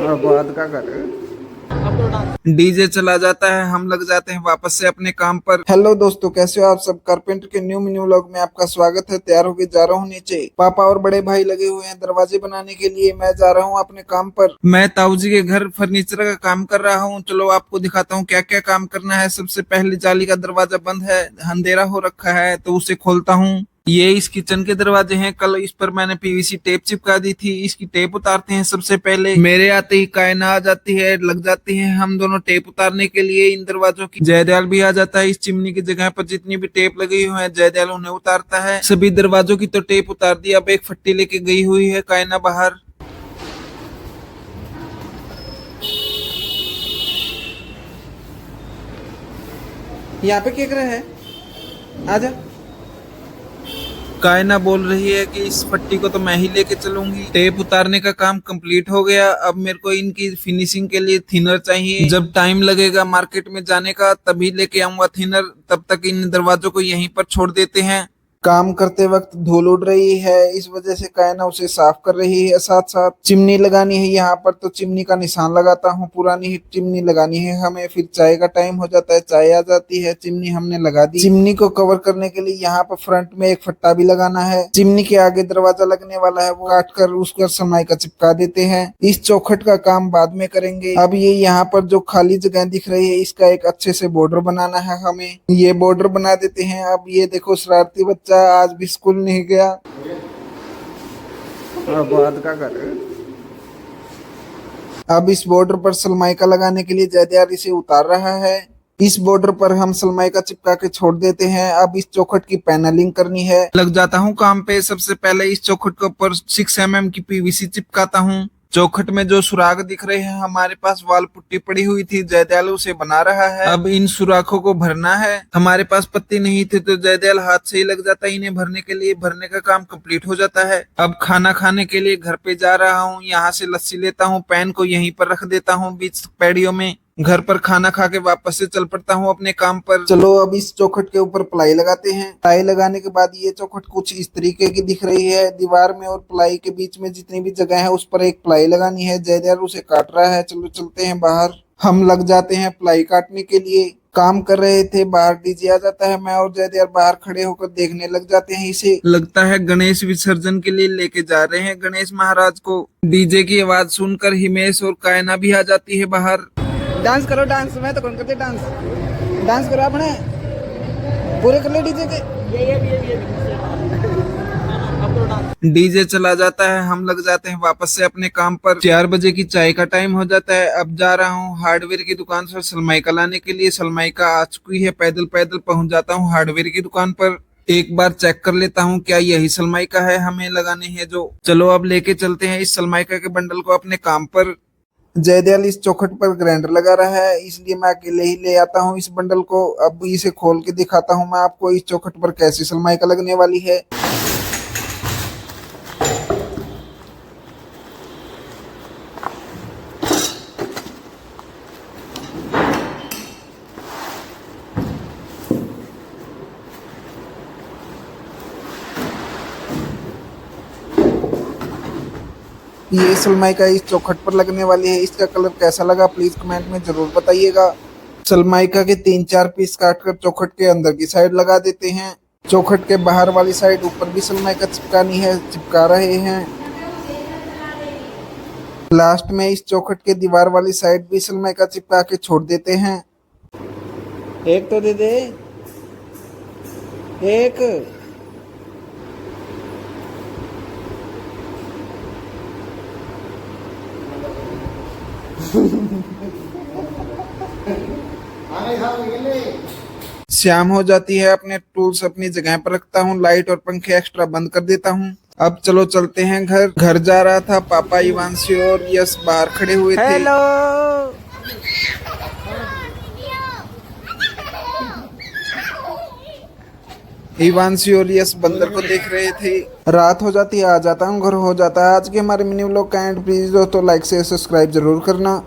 और बाद का कर डीजे चला जाता है, हम लग जाते हैं वापस से अपने काम पर। हेलो दोस्तों, कैसे हो आप सब। कारपेंटर के न्यू व्लॉग में आपका स्वागत है। तैयार होके जा रहा हूँ नीचे, पापा और बड़े भाई लगे हुए हैं दरवाजे बनाने के लिए। मैं जा रहा हूँ अपने काम पर। मैं ताऊ जी के घर फर्नीचर का काम कर रहा हूँ। चलो आपको दिखाता हूँ क्या क्या काम करना है। सबसे पहले जाली का दरवाजा बंद है, अंधेरा हो रखा है, तो उसे खोलता हूँ। ये इस किचन के दरवाजे हैं। कल इस पर मैंने पीवीसी टेप चिपका दी थी। इसकी टेप उतारते हैं सबसे पहले। मेरे आते ही कायना आ जाती है, लग जाती है हम दोनों टेप उतारने के लिए इन दरवाजों की। जयदयाल भी आ जाता है। इस चिमनी की जगह पर जितनी भी टेप लगी हुई है जयदयाल उन्हें उतारता है। सभी दरवाजों की तो टेप उतार दी। अब एक फट्टी लेके गई हुई है कायना बाहर। यहाँ पे क्या कर रहा है, आजा। कायना बोल रही है कि इस पट्टी को तो मैं ही लेके चलूंगी। टेप उतारने का काम कंप्लीट हो गया। अब मेरे को इनकी फिनिशिंग के लिए थिनर चाहिए। जब टाइम लगेगा मार्केट में जाने का तभी लेके आऊंगा थिनर। तब तक इन दरवाजों को यहीं पर छोड़ देते हैं। काम करते वक्त धूल उड़ रही है, इस वजह से कायना उसे साफ कर रही है। साथ साथ चिमनी लगानी है यहाँ पर, तो चिमनी का निशान लगाता हूँ। पुरानी ही चिमनी लगानी है हमें, फिर चाय का टाइम हो जाता है, चाय आ जाती है। चिमनी हमने लगा दी। चिमनी को कवर करने के लिए यहाँ पर फ्रंट में एक फट्टा भी लगाना है। चिमनी के आगे दरवाजा लगने वाला है, वो काट कर उसका सनमाइका का चिपका देते हैं। इस चौखट का काम बाद में करेंगे। अब ये यहाँ पर जो खाली जगह दिख रही है, इसका एक अच्छे से बॉर्डर बनाना है हमें। ये बॉर्डर बना देते हैं। अब ये देखो शरारती बच्चा आज भी स्कूल नहीं गया। बाद का कर। अब इस बॉर्डर पर सनमाइका लगाने के लिए जयदयाल इसे उतार रहा है। इस बॉर्डर पर हम सनमाइका चिपका के छोड़ देते हैं। अब इस चौखट की पैनलिंग करनी है। लग जाता हूँ काम पे। सबसे पहले इस चौखट के ऊपर 6 mm की पीवीसी चिपकाता हूँ। चौखट में जो सुराख दिख रहे हैं, हमारे पास वाल पुट्टी पड़ी हुई थी, जयदयाल उसे बना रहा है। अब इन सुराखों को भरना है। हमारे पास पत्ती नहीं थे तो जयदयाल हाथ से ही लग जाता है इन्हें भरने के लिए। भरने का काम कंप्लीट हो जाता है। अब खाना खाने के लिए घर पे जा रहा हूँ। यहाँ से लस्सी लेता हूँ, पैन को यहीं पर रख देता हूँ बीच पैड़ियों में। घर पर खाना खा के वापस से चल पड़ता हूँ अपने काम पर। चलो अब इस चौखट के ऊपर प्लाई लगाते हैं। प्लाई लगाने के बाद ये चौखट कुछ इस तरीके की दिख रही है। दीवार में और प्लाई के बीच में जितनी भी जगह है उस पर एक प्लाई लगानी है। जयदयाल उसे काट रहा है। चलो चलते हैं बाहर। हम लग जाते हैं प्लाई काटने के लिए। काम कर रहे थे, बाहर डीजे आ जाता है। मैं और जयदयाल बाहर खड़े होकर देखने लग जाते हैं इसे। लगता है गणेश विसर्जन के लिए लेके जा रहे हैं गणेश महाराज को। डीजे की आवाज सुनकर हिमेश और कायना भी आ जाती है बाहर। डांस करो, डांस। मैं तो कौन करते डांस। डांस करो अपने पूरे कर ले डीजे के। डीजे चला जाता है, हम लग जाते हैं वापस से अपने काम पर। 4 बजे की चाय का टाइम हो जाता है। अब जा रहा हूँ हार्डवेयर की दुकान से सनमाइका लाने के लिए। सनमाइका आ चुकी है। पैदल पैदल पहुंच जाता हूँ हार्डवेयर की दुकान पर। एक बार चेक कर लेता हूँ क्या यही सनमाइका है हमें लगाने है जो। चलो अब लेके चलते हैं इस सनमाइका के बंडल को अपने काम पर। जयदयाल इस चौखट पर ग्राइंडर लगा रहा है, इसलिए मैं अकेले ही ले आता हूँ इस बंडल को। अब इसे खोल के दिखाता हूँ मैं आपको इस चौखट पर कैसी सनमाइका लगने वाली है। ये सनमाइका इस चौखट पर लगने वाली है। इसका कलर कैसा लगा प्लीज कमेंट में जरूर बताइएगा। सनमाइका के 3-4 पीस काटकर चौखट के अंदर की साइड लगा देते हैं। चौखट के बाहर वाली साइड ऊपर भी सनमाइका चिपकानी है, चिपका रहे हैं। लास्ट में इस चौखट के दीवार वाली साइड भी सनमाइका चिपका के छोड़ देते हैं। एक तो दे दे, एक। शाम हो जाती है। अपने टूल्स अपनी जगह पर रखता हूँ। लाइट और पंखे एक्स्ट्रा बंद कर देता हूँ। अब चलो चलते हैं घर। घर जा रहा था, पापा इवांशी और यश बाहर खड़े हुए थे। हेलो। इवांशी और यश बंदर को देख रहे थे। रात हो जाती है, आ जाता हूँ घर। हो जाता है आज के हमारे मिनी व्लॉग का एंड। प्लीज दोस्तों लाइक से सब्सक्राइब जरूर करना।